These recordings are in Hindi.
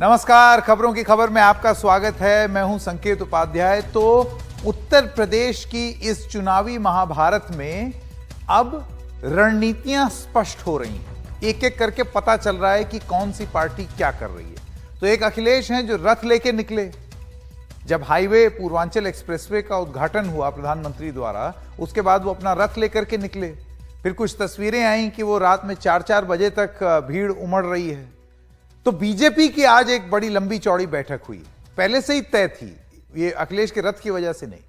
नमस्कार, खबरों की खबर में आपका स्वागत है। मैं हूं संकेत उपाध्याय। तो उत्तर प्रदेश की इस चुनावी महाभारत में अब रणनीतियां स्पष्ट हो रही हैं। एक एक करके पता चल रहा है कि कौन सी पार्टी क्या कर रही है। तो एक अखिलेश हैं जो रथ लेके निकले। जब हाईवे पूर्वांचल एक्सप्रेसवे का उद्घाटन हुआ प्रधानमंत्री द्वारा, उसके बाद वो अपना रथ लेकर के निकले। फिर कुछ तस्वीरें आई कि वो रात में 4-4 बजे तक भीड़ उमड़ रही है। तो बीजेपी की आज एक बड़ी लंबी चौड़ी बैठक हुई, पहले से ही तय थी, ये अखिलेश के रथ की वजह से नहीं,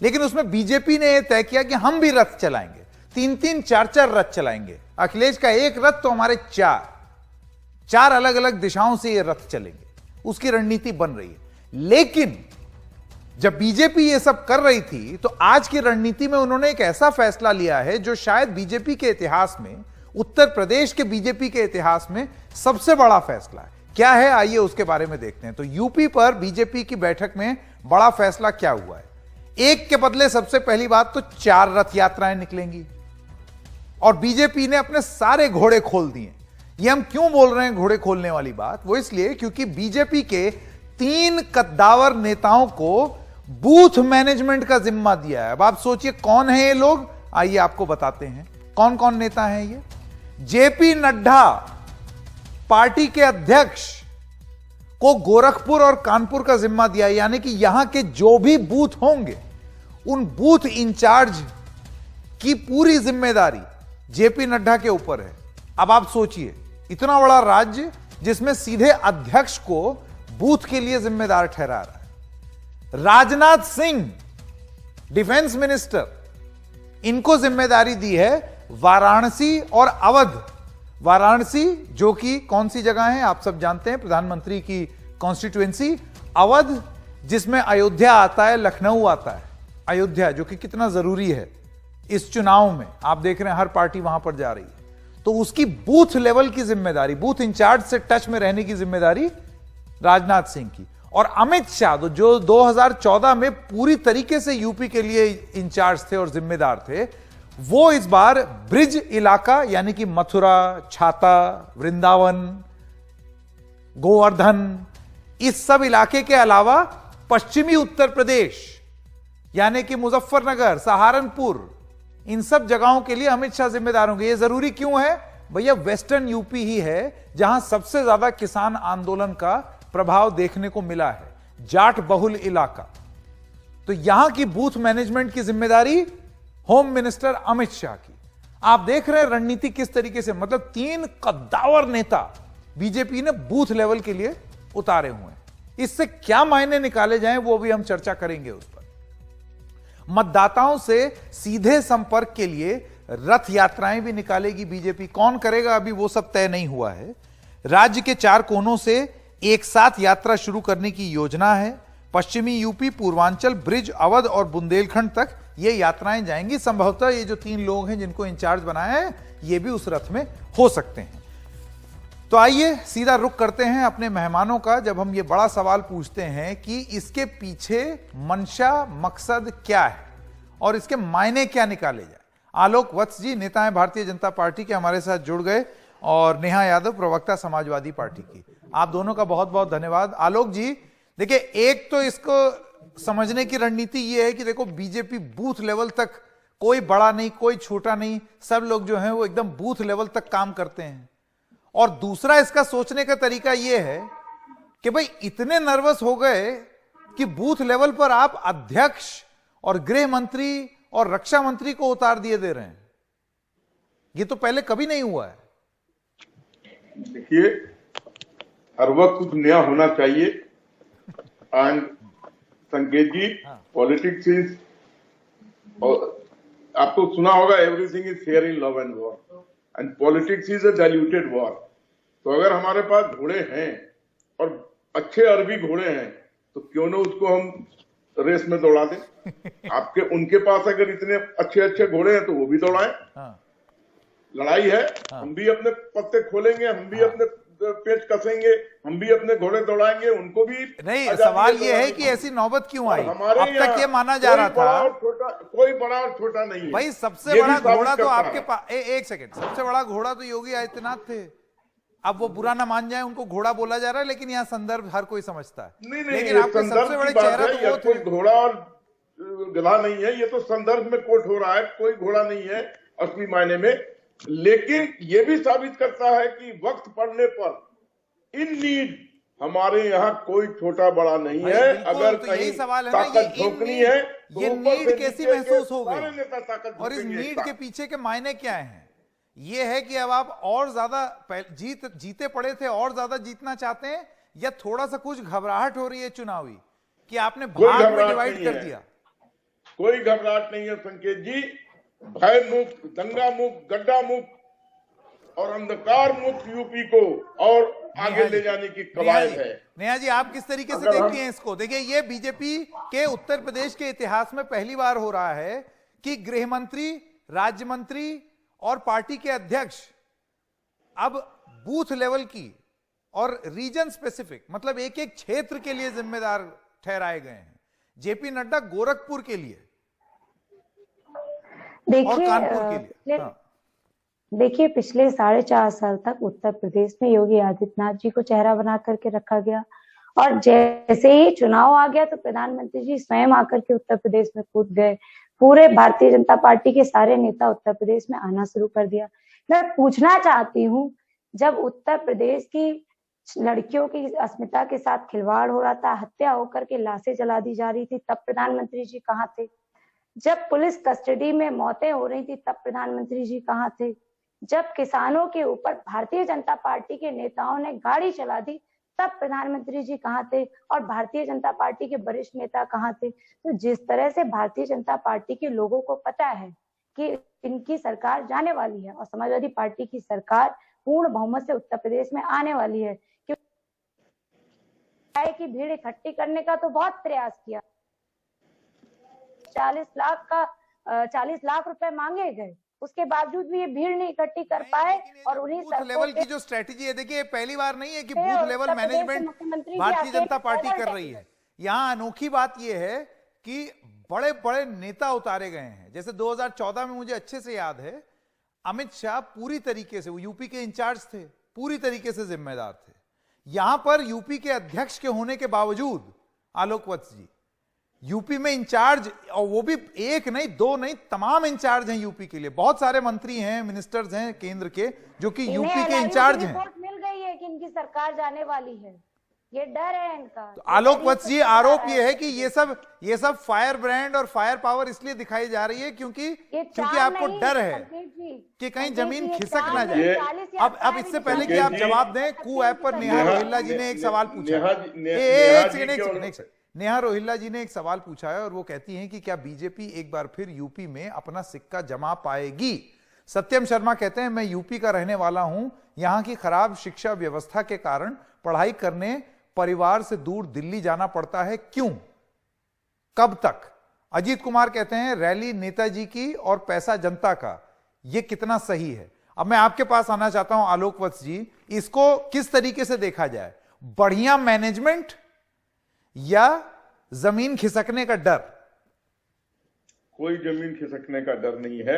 लेकिन उसमें बीजेपी ने यह तय किया कि हम भी रथ चलाएंगे, 3-3, 4-4 रथ चलाएंगे। अखिलेश का एक रथ तो हमारे 4 अलग अलग दिशाओं से ये रथ चलेंगे। उसकी रणनीति बन रही है। लेकिन जब बीजेपी ये सब कर रही थी तो आज की रणनीति में उन्होंने एक ऐसा फैसला लिया है जो शायद बीजेपी के इतिहास में, उत्तर प्रदेश के बीजेपी के इतिहास में सबसे बड़ा फैसला है। क्या है, आइए उसके बारे में देखते हैं। तो यूपी पर बीजेपी की बैठक में बड़ा फैसला क्या हुआ है। एक के बदले सबसे पहली बात तो 4 रथ यात्राएं निकलेंगी और बीजेपी ने अपने सारे घोड़े खोल दिए। ये हम क्यों बोल रहे हैं घोड़े खोलने वाली बात, वो इसलिए क्योंकि बीजेपी के 3 कद्दावर नेताओं को बूथ मैनेजमेंट का जिम्मा दिया है। अब आप सोचिए कौन है ये लोग, आइए आपको बताते हैं कौन कौन नेता हैं ये। जेपी नड्डा पार्टी के अध्यक्ष को गोरखपुर और कानपुर का जिम्मा दिया, यानी कि यहां के जो भी बूथ होंगे उन बूथ इंचार्ज की पूरी जिम्मेदारी जेपी नड्डा के ऊपर है। अब आप सोचिए इतना बड़ा राज्य जिसमें सीधे अध्यक्ष को बूथ के लिए जिम्मेदार ठहरा रहा है। राजनाथ सिंह डिफेंस मिनिस्टर, इनको जिम्मेदारी दी है वाराणसी और अवध। वाराणसी जो कि कौन सी जगह है आप सब जानते हैं, प्रधानमंत्री की कॉन्स्टिट्यूएंसी। अवध जिसमें अयोध्या आता है, लखनऊ आता है। अयोध्या जो कि कितना जरूरी है इस चुनाव में, आप देख रहे हैं हर पार्टी वहां पर जा रही है। तो उसकी बूथ लेवल की जिम्मेदारी, बूथ इंचार्ज से टच में रहने की जिम्मेदारी राजनाथ सिंह की। और अमित शाह जो 2014 में पूरी तरीके से यूपी के लिए इंचार्ज थे और जिम्मेदार थे, वो इस बार ब्रिज इलाका यानी कि मथुरा, छाता, वृंदावन, गोवर्धन, इस सब इलाके के अलावा पश्चिमी उत्तर प्रदेश यानी कि मुजफ्फरनगर, सहारनपुर, इन सब जगहों के लिए अमित शाह जिम्मेदार होंगे। ये जरूरी क्यों है भैया? वेस्टर्न यूपी ही है जहां सबसे ज्यादा किसान आंदोलन का प्रभाव देखने को मिला है, जाट बहुल इलाका। तो यहां की बूथ मैनेजमेंट की जिम्मेदारी होम मिनिस्टर अमित शाह की। आप देख रहे हैं रणनीति किस तरीके से, मतलब 3 कद्दावर नेता बीजेपी ने बूथ लेवल के लिए उतारे हुए हैं। इससे क्या मायने निकाले जाएं वो भी हम चर्चा करेंगे उस पर। मतदाताओं से सीधे संपर्क के लिए रथ यात्राएं भी निकालेगी बीजेपी। कौन करेगा अभी वो सब तय नहीं हुआ है। राज्य के 4 कोनों से एक साथ यात्रा शुरू करने की योजना है। पश्चिमी यूपी, पूर्वांचल, ब्रिज, अवध और बुंदेलखंड तक ये यात्राएं जाएंगी। संभवतः ये जो 3 लोग हैं जिनको इंचार्ज बनाया है, ये भी उस रथ में हो सकते हैं। तो आइए सीधा रुख करते हैं अपने मेहमानों का। जब हम ये बड़ा सवाल पूछते हैं कि इसके पीछे मंशा, मकसद क्या है और इसके मायने क्या निकाले जाए। आलोक वत्स जी, नेता हैं भारतीय जनता पार्टी के, हमारे साथ जुड़ गए, और नेहा यादव, प्रवक्ता समाजवादी पार्टी की। आप दोनों का बहुत बहुत धन्यवाद। आलोक जी, देखिए, एक तो इसको समझने की रणनीति यह है कि देखो बीजेपी बूथ लेवल तक, कोई बड़ा नहीं कोई छोटा नहीं, सब लोग जो हैं वो एकदम बूथ लेवल तक काम करते हैं। और दूसरा इसका सोचने का तरीका यह है कि भाई इतने नर्वस हो गए कि बूथ लेवल पर आप अध्यक्ष और गृह मंत्री और रक्षा मंत्री को उतार दिए दे रहे हैं। ये तो पहले कभी नहीं हुआ है। देखिए, हर वक्त कुछ नया होना चाहिए। एंड संकेत जी, पॉलिटिक्स इज, आपको सुना होगा, everything is fair in love and war, and politics is a diluted war. तो अगर हमारे पास घोड़े हैं और अच्छे अरबी घोड़े हैं तो क्यों ना उसको हम रेस में दौड़ा दें। आपके उनके पास अगर इतने अच्छे अच्छे घोड़े हैं तो वो भी दौड़ाएं। लड़ाई है, हम भी अपने पत्ते खोलेंगे, हम भी अपने पेट कसेंगे, हम भी अपने घोड़े दौड़ाएंगे, उनको भी नहीं। सवाल ये है कि ऐसी नौबत क्यों आई? अब तक ये माना जा रहा था कोई बड़ा और छोटा नहीं है भाई। सबसे बड़ा घोड़ा तो आपके पास, एक सेकंड, सबसे बड़ा घोड़ा तो योगी आदित्यनाथ थे। अब वो बुरा ना मान जाए, उनको घोड़ा बोला जा रहा है, लेकिन यहाँ संदर्भ हर कोई समझता है। नहीं, लेकिन आपके सबसे बड़े चेहरा तो वो कोई घोड़ा और गधा नहीं है, ये तो संदर्भ में कोट हो रहा है, कोई घोड़ा नहीं है असली मायने में। लेकिन ये भी साबित करता है कि वक्त पड़ने पर इन नीड हमारे यहाँ कोई छोटा बड़ा नहीं है। अगर तो कहीं यही सवाल है ना, ताकत झोंकनी है तो ये ऊपर नीड से कैसी नीचे महसूस के हो सारे गई, नेता ताकत और इस झोंकेंगे नीड इसका। के पीछे के मायने क्या हैं? ये है कि अब आप और ज्यादा जीते पड़े थे, और ज्यादा जीतना चाहते हैं, या थोड़ा सा कुछ घबराहट हो रही है चुनावी कि आपने भाग में डिवाइड कर दिया? कोई घबराहट नहीं है संकेत जी। भय मुक्त, दंगा मुक्त, गड्ढा मुक्त और अंधकार मुक्त यूपी को और आगे ले जाने की कवायद है। नेहा जी, आप किस तरीके से देखती हैं इसको? देखिए, ये बीजेपी के उत्तर प्रदेश के इतिहास में पहली बार हो रहा है कि गृह मंत्री, राज्य मंत्री और पार्टी के अध्यक्ष अब बूथ लेवल की और रीजन स्पेसिफिक, मतलब एक एक क्षेत्र के लिए जिम्मेदार ठहराए गए हैं। जेपी नड्डा गोरखपुर के लिए और कानपुर के लिए। देखिए, पिछले 4.5 साल तक उत्तर प्रदेश में योगी आदित्यनाथ जी को चेहरा बना करके रखा गया, और जैसे ही चुनाव आ गया तो प्रधानमंत्री जी स्वयं आकर के उत्तर प्रदेश में कूद गए। पूरे भारतीय जनता पार्टी के सारे नेता उत्तर प्रदेश में आना शुरू कर दिया। मैं पूछना चाहती हूँ, जब उत्तर प्रदेश की लड़कियों की अस्मिता के साथ खिलवाड़ हो रहा था, हत्या होकर के लाशें जला दी जा रही थी, तब प्रधानमंत्री जी कहाँ थे? जब पुलिस कस्टडी में मौतें हो रही थी, तब प्रधानमंत्री जी कहाँ थे? जब किसानों के ऊपर भारतीय जनता पार्टी के नेताओं ने गाड़ी चला दी, तब प्रधानमंत्री जी कहाँ थे? और भारतीय जनता पार्टी के वरिष्ठ नेता कहाँ थे? तो जिस तरह से भारतीय जनता पार्टी के लोगों को पता है कि इनकी सरकार जाने वाली है और समाजवादी पार्टी की सरकार पूर्ण बहुमत से उत्तर प्रदेश में आने वाली है, की भीड़ इकट्ठी करने का तो बहुत प्रयास किया। 40 लाख रुपए मांगे गए, उसके बावजूद भी ये भीड़ नहीं इकट्ठी कर पाए। और उन्हीं बूथ लेवल की जो स्ट्रेटेजी है, देखिए पहली बार नहीं है कि booth level management Bharatiya Janata party कर रही है। यहाँ अनोखी बात यह है कि बड़े बड़े नेता उतारे गए हैं। जैसे 2014 में मुझे अच्छे से याद है, अमित शाह पूरी तरीके से, वो यूपी के इंचार्ज थे, पूरी तरीके से जिम्मेदार थे। यहां पर यूपी के अध्यक्ष के होने के बावजूद आलोक वत्स जी यूपी में इंचार्ज, और वो भी एक नहीं, दो नहीं, तमाम इंचार्ज हैं यूपी के लिए। बहुत सारे मंत्री हैं, मिनिस्टर्स हैं केंद्र के, जो कि यूपी के इंचार्ज हैं। रिपोर्ट मिल गई है कि इनकी सरकार जाने वाली है, ये डर है इनका। तो आलोक वत्स जी, आरोप ये है कि ये सब फायर ब्रांड और फायर पावर इसलिए दिखाई जा रही है क्योंकि आपको डर है कि कहीं जमीन खिसक ना जाए। अब इससे पहले कि आप जवाब दें, कू ऐप पर नेहा रोहिल्ला जी ने एक सवाल पूछा। नेहा रोहिल्ला जी ने एक सवाल पूछा है और वो कहती हैं कि क्या बीजेपी एक बार फिर यूपी में अपना सिक्का जमा पाएगी? सत्यम शर्मा कहते हैं, मैं यूपी का रहने वाला हूं, यहां की खराब शिक्षा व्यवस्था के कारण पढ़ाई करने परिवार से दूर दिल्ली जाना पड़ता है, क्यों, कब तक? अजीत कुमार कहते हैं, रैली नेताजी की और पैसा जनता का, यह कितना सही है? अब मैं आपके पास आना चाहता हूं आलोक वत्स जी, इसको किस तरीके से देखा जाए? बढ़िया मैनेजमेंट या जमीन खिसकने का डर? कोई जमीन खिसकने का डर नहीं है।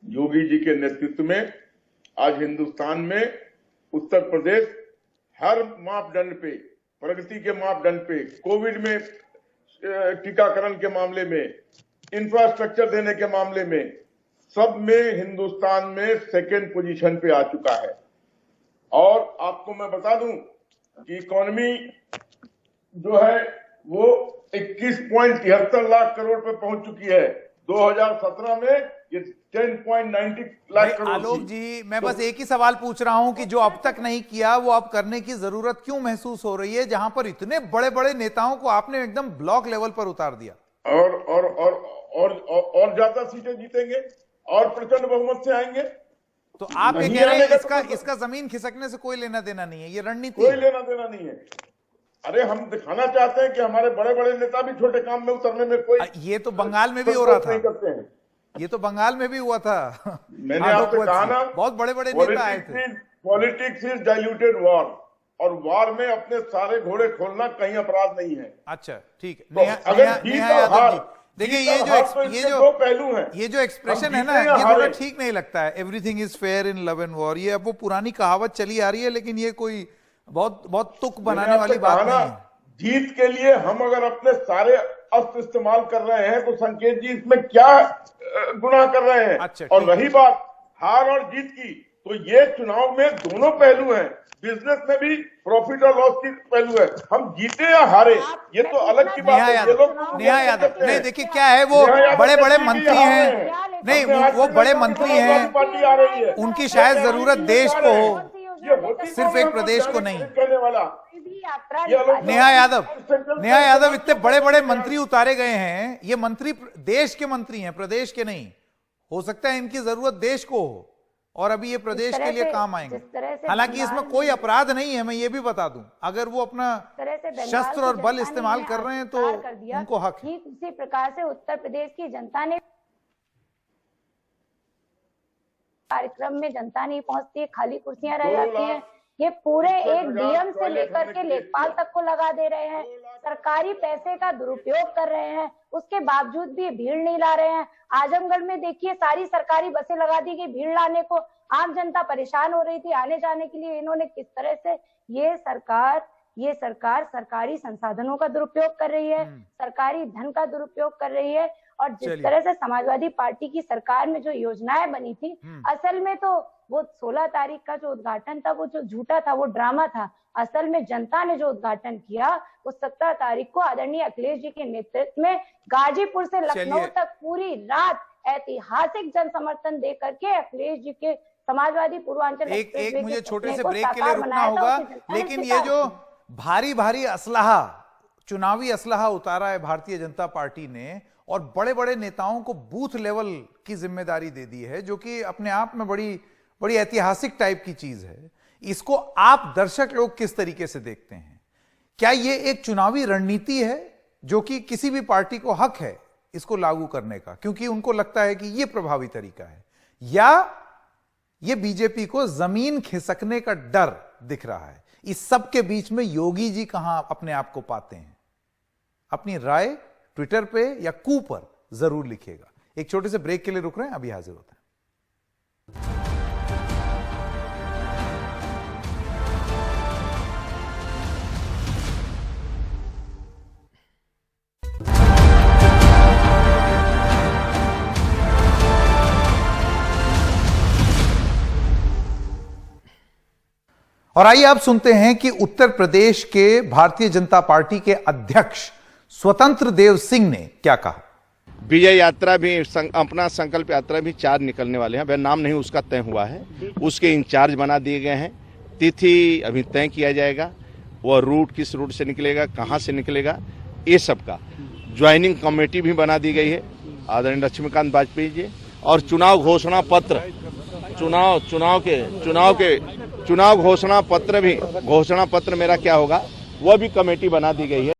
योगी जी के नेतृत्व में आज हिंदुस्तान में उत्तर प्रदेश हर मापदंड पे, प्रगति के मापदंड पे, कोविड में टीकाकरण के मामले में, इंफ्रास्ट्रक्चर देने के मामले में, सब में हिंदुस्तान में सेकंड पोजीशन पे आ चुका है। और आपको मैं बता दूं कि इकोनॉमी जो है वो 21.73 लाख करोड़ पे पहुंच चुकी है। 2017 में ये 10.90 लाख करोड़। आलोक जी, मैं बस एक ही सवाल पूछ रहा हूं कि जो अब तक नहीं किया वो अब करने की जरूरत क्यों महसूस हो रही है, जहां पर इतने बड़े बड़े नेताओं को आपने एकदम ब्लॉक लेवल पर उतार दिया? और ज्यादा सीटें जीतेंगे और प्रचंड बहुमत से आएंगे। तो आप ये कह रहे हैं इसका जमीन खिसकने से कोई लेना देना नहीं है, ये रणनीति कोई लेना देना नहीं है। अरे हम दिखाना चाहते हैं कि हमारे बड़े बड़े नेता भी छोटे काम में उतरने में कोई, ये तो बंगाल में भी हो रहा था, करते हैं। ये तो बंगाल में भी हुआ था। मैंने आपसे कहा ना, बहुत बड़े बड़े नेता आए थे। पॉलिटिक्स इज डाइल्यूटेड वॉर, और वॉर में अपने सारे घोड़े खोलना कहीं अपराध नहीं है। अच्छा, ठीक है। तो अगर जीत और हार, देखिए जीत और हार तो इसके दो पहलू हैं। ये जो एक्सप्रेशन है ना, जीते या ये थोड़ा हारे। ठीक नहीं लगता है। Everything is fair in love and war, ये अब वो पुरानी कहावत चली आ रही है, लेकिन ये कोई बहुत तुक बनाने मैंने वाली आपसे बात कहा ना, नहीं है। जीत के लिए हम अगर अपने सारे अस्त्र इस्तेमाल कर रहे हैं तो संकेत जी इसमें क्या गुनाह कर रहे हैं। अच्छा, और ठीक रही बात हार और जीत की, तो ये चुनाव में दोनों पहलू हैं। बिजनेस में भी प्रॉफिट और लॉस की पहलू है। हम जीते या हारे ये तो अलग की बात नेहा है। ये यादव, लोग नेहा यादव, नहीं देखिए क्या है, वो नेहा यादव बड़े बड़े कहती है कि मंत्री ये हारे हैं, हैं। नहीं हमने आज वो भी बड़े देखा कि मंत्री समाजवादी हैं, पार्टी आ रही है। उनकी शायद जरूरत देश को हो, सिर्फ एक प्रदेश को नहीं। कहने वाला नेहा यादव इतने बड़े बड़े मंत्री उतारे गए हैं, ये मंत्री देश के मंत्री हैं, प्रदेश के नहीं। हो सकता है इनकी जरूरत देश को हो और अभी ये प्रदेश के लिए काम आएंगे। हालांकि इसमें कोई अपराध नहीं है, मैं ये भी बता दूं, अगर वो अपना शस्त्र और बल इस्तेमाल कर रहे हैं तो उनको हक है। ठीक उसी प्रकार से उत्तर प्रदेश की जनता ने कार्यक्रम में जनता नहीं पहुंचती है, खाली कुर्सियां रह जाती हैं। ये पूरे एक डीएम से लेकर के लेखपाल तक को लगा दे रहे हैं, सरकारी पैसे का दुरुपयोग कर रहे हैं, उसके बावजूद भी भीड़ नहीं ला रहे हैं। आजमगढ़ में देखिए सारी सरकारी बसें लगा दी गई भीड़ लाने को, आम जनता परेशान हो रही थी आने जाने के लिए। इन्होंने किस तरह से ये सरकार सरकारी संसाधनों का दुरुपयोग कर रही है, सरकारी धन का दुरुपयोग कर रही है। और जिस तरह से समाजवादी पार्टी की सरकार में जो योजनाएं बनी थी, असल में तो वो 16 तारीख का जो उद्घाटन था वो जो झूठा था, वो ड्रामा था। असल में जनता ने जो उद्घाटन किया वो 17 तारीख को आदरणीय अखिलेश जी के नेतृत्व में गाजीपुर से लखनऊ तक पूरी रात ऐतिहासिक जन समर्थन दे करके अखिलेश जी के समाजवादी पूर्वांचल एक मुझे छोटे से ब्रेक के लिए रुकना होगा, लेकिन ये जो भारी असलहा, चुनावी असलहा उतारा है भारतीय जनता पार्टी ने और बड़े बड़े नेताओं को बूथ लेवल की जिम्मेदारी दे दी है, जो कि अपने आप में बड़ी ऐतिहासिक टाइप की चीज है। इसको आप दर्शक लोग किस तरीके से देखते हैं? क्या ये एक चुनावी रणनीति है जो कि किसी भी पार्टी को हक है इसको लागू करने का, क्योंकि उनको लगता है कि ये प्रभावी तरीका है, या ये बीजेपी को जमीन खिसकने का डर दिख रहा है? इस सब के बीच में योगी जी कहां अपने आप को पाते हैं? अपनी राय ट्विटर पे या कू पर जरूर लिखिएगा। एक छोटे से ब्रेक के लिए रुक रहे हैं, अभी हाजिर होते हैं। और आइए आप सुनते हैं कि उत्तर प्रदेश के भारतीय जनता पार्टी के अध्यक्ष स्वतंत्र देव सिंह ने क्या कहा। विजय यात्रा भी अपना संकल्प यात्रा भी 4 निकलने वाले हैं, वह नाम नहीं उसका तय हुआ है, उसके इंचार्ज बना दिए गए हैं। तिथि अभी तय किया जाएगा, वह रूट किस रूट से निकलेगा, कहां से निकलेगा, ये सब का ज्वाइनिंग कमेटी भी बना दी गई है आदरणीय लक्ष्मीकांत वाजपेयी जी। और चुनाव घोषणा पत्र, चुनाव घोषणा पत्र मेरा क्या होगा, वह भी कमेटी बना दी गई है।